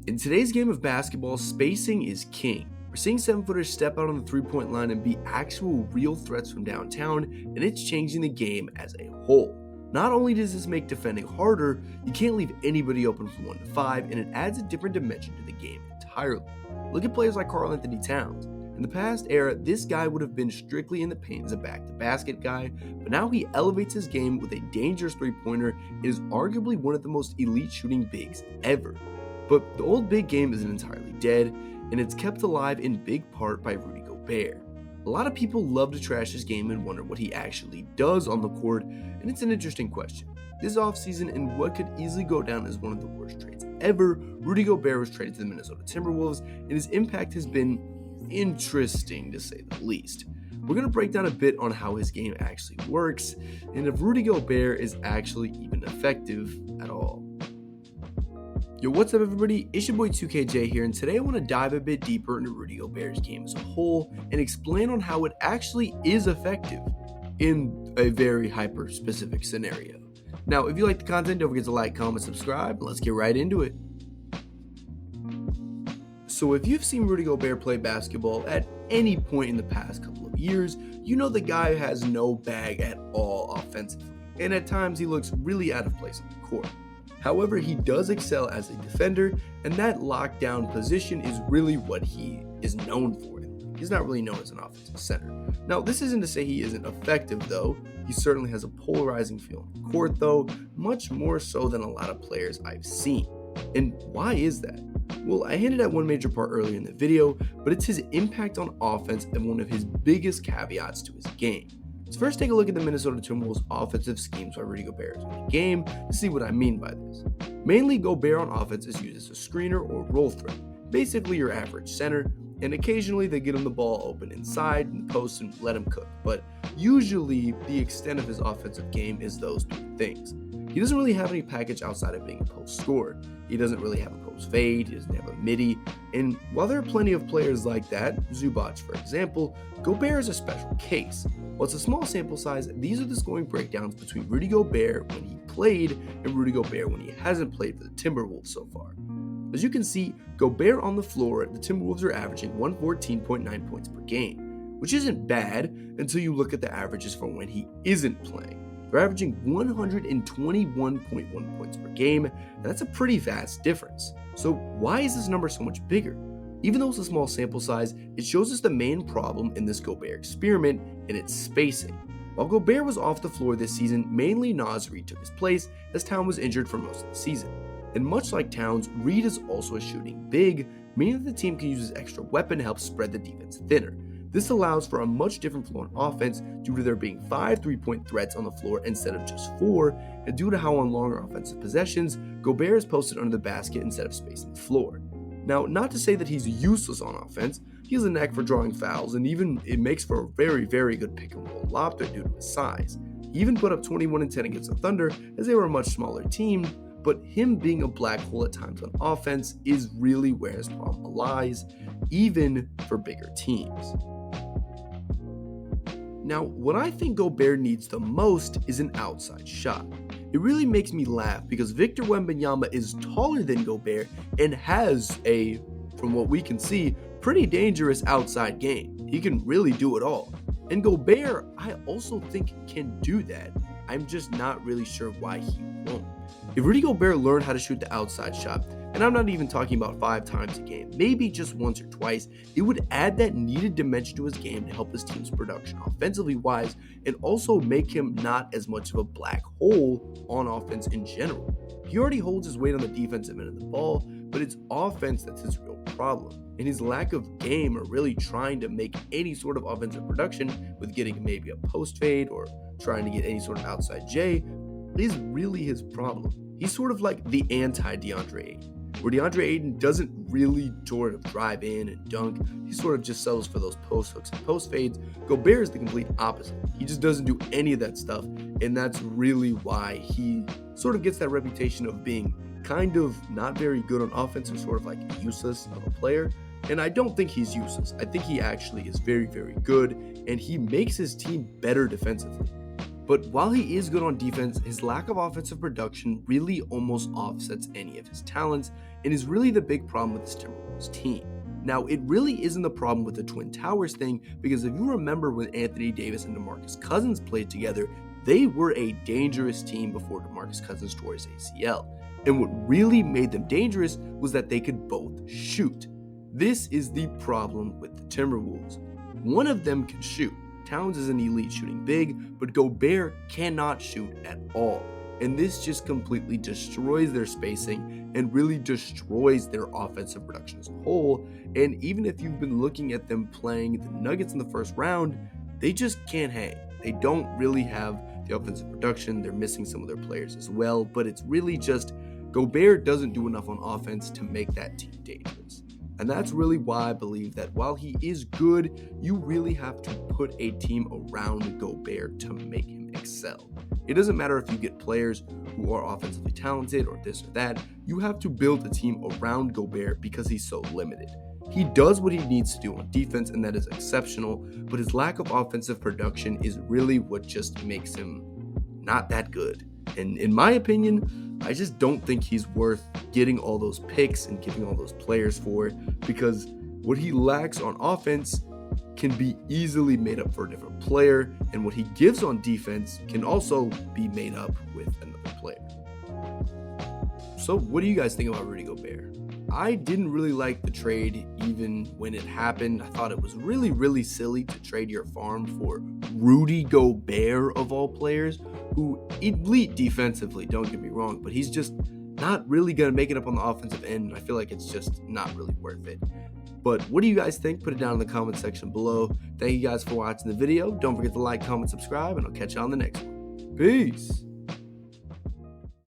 In today's game of basketball, spacing is king. We're seeing 7-footers step out on the three-point line and be actual real threats from downtown, and it's changing the game as a whole. Not only does this make defending harder, you can't leave anybody open from 1 to 5, and it adds a different dimension to the game entirely. Look at players like Karl-Anthony Towns. In the past era, this guy would have been strictly in the paint as a back-to-basket guy, but now he elevates his game with a dangerous three-pointer and is arguably one of the most elite shooting bigs ever. But the old big game isn't entirely dead, and it's kept alive in big part by Rudy Gobert. A lot of people love to trash his game and wonder what he actually does on the court, and it's an interesting question. This offseason, in what could easily go down as one of the worst trades ever, Rudy Gobert was traded to the Minnesota Timberwolves, and his impact has been interesting to say the least. We're going to break down a bit on how his game actually works, and if Rudy Gobert is actually even effective at all. Yo, what's up everybody? It's your boy 2KJ here, and today I want to dive a bit deeper into Rudy Gobert's game as a whole and explain on how it actually is effective in a very hyper-specific scenario. Now, if you like the content, don't forget to like, comment, subscribe, and let's get right into it. So if you've seen Rudy Gobert play basketball at any point in the past couple of years, you know the guy has no bag at all offensively, and at times he looks really out of place on the court. However, he does excel as a defender, and that lockdown position is really what he is known for. He's not really known as an offensive center. Now, this isn't to say he isn't effective, though. He certainly has a polarizing feel on the court, though, much more so than a lot of players I've seen. And why is that? Well, I hinted at one major part earlier in the video, but it's his impact on offense and one of his biggest caveats to his game. Let's first take a look at the Minnesota Timberwolves offensive schemes while Rudy Gobert is in the game to see what I mean by this. Mainly, Gobert on offense is used as a screener or roll threat, basically your average center, and occasionally they get him the ball open inside in the post and let him cook, but usually the extent of his offensive game is those two things. He doesn't really have any package outside of being a post scorer. He doesn't really have a post fade, he doesn't have a midi, and while there are plenty of players like that, Zubac for example, Gobert is a special case. While it's a small sample size, these are the scoring breakdowns between Rudy Gobert when he played and Rudy Gobert when he hasn't played for the Timberwolves so far. As you can see, Gobert on the floor, the Timberwolves are averaging 114.9 points per game, which isn't bad until you look at the averages for when he isn't playing. They're averaging 121.1 points per game, and that's a pretty vast difference. So why is this number so much bigger? Even though it's a small sample size, it shows us the main problem in this Gobert experiment, and it's spacing. While Gobert was off the floor this season, mainly Naz Reid took his place as Towns was injured for most of the season. And much like Towns, Reid is also a shooting big, meaning that the team can use his extra weapon to help spread the defense thinner. This allows for a much different flow on offense due to there being 5 3-point threats on the floor instead of just 4, and due to how on longer offensive possessions, Gobert is posted under the basket instead of spacing the floor. Now, not to say that he's useless on offense, he has a knack for drawing fouls, and even it makes for a very, very good pick and roll lob threat due to his size. He even put up 21 and 10 against the Thunder as they were a much smaller team, but him being a black hole at times on offense is really where his problem lies, even for bigger teams. Now, what I think Gobert needs the most is an outside shot. It really makes me laugh because Victor Wembanyama is taller than Gobert and has a, from what we can see, pretty dangerous outside game. He can really do it all. And Gobert, I also think can do that. I'm just not really sure why he won't. If Rudy Gobert learned how to shoot the outside shot, and I'm not even talking about 5 times a game, maybe just once or twice, it would add that needed dimension to his game to help his team's production offensively wise, and also make him not as much of a black hole on offense in general. He already holds his weight on the defensive end of the ball, but it's offense that's his real problem. And his lack of game or really trying to make any sort of offensive production with getting maybe a post fade or trying to get any sort of outside J is really his problem. He's sort of like the anti-DeAndre Ayton, where DeAndre Ayton doesn't really sort of drive in and dunk. He sort of just settles for those post hooks and post fades. Gobert is the complete opposite. He just doesn't do any of that stuff, and that's really why he sort of gets that reputation of being kind of not very good on offense or sort of like useless of a player. And I don't think he's useless. I think he actually is very, very good, and he makes his team better defensively. But while he is good on defense, his lack of offensive production really almost offsets any of his talents and is really the big problem with this Timberwolves team. Now, it really isn't the problem with the Twin Towers thing, because if you remember when Anthony Davis and DeMarcus Cousins played together, they were a dangerous team before DeMarcus Cousins tore his ACL. And what really made them dangerous was that they could both shoot. This is the problem with the Timberwolves. One of them can shoot. Towns is an elite shooting big, but Gobert cannot shoot at all. And this just completely destroys their spacing and really destroys their offensive production as a whole. And even if you've been looking at them playing the Nuggets in the first round, they just can't hang. They don't really have the offensive production. They're missing some of their players as well, but it's really just Gobert doesn't do enough on offense to make that team dangerous. And that's really why I believe that while he is good, you really have to put a team around Gobert to make him excel. It doesn't matter if you get players who are offensively talented or this or that. You have to build a team around Gobert because he's so limited. He does what he needs to do on defense, and that is exceptional, but his lack of offensive production is really what just makes him not that good. And in my opinion, I just don't think he's worth getting all those picks and giving all those players for, because what he lacks on offense can be easily made up for a different player, and what he gives on defense can also be made up with another player. So what do you guys think about Rudy Gobert? I didn't really like the trade even when it happened. I thought it was really silly to trade your farm for Rudy Gobert of all players, who elite defensively, don't get me wrong, but he's just not really going to make it up on the offensive end. I feel like it's just not really worth it. But what do you guys think? Put it down in the comment section below. Thank you guys for watching the video. Don't forget to like, comment, subscribe, and I'll catch you on the next one. Peace.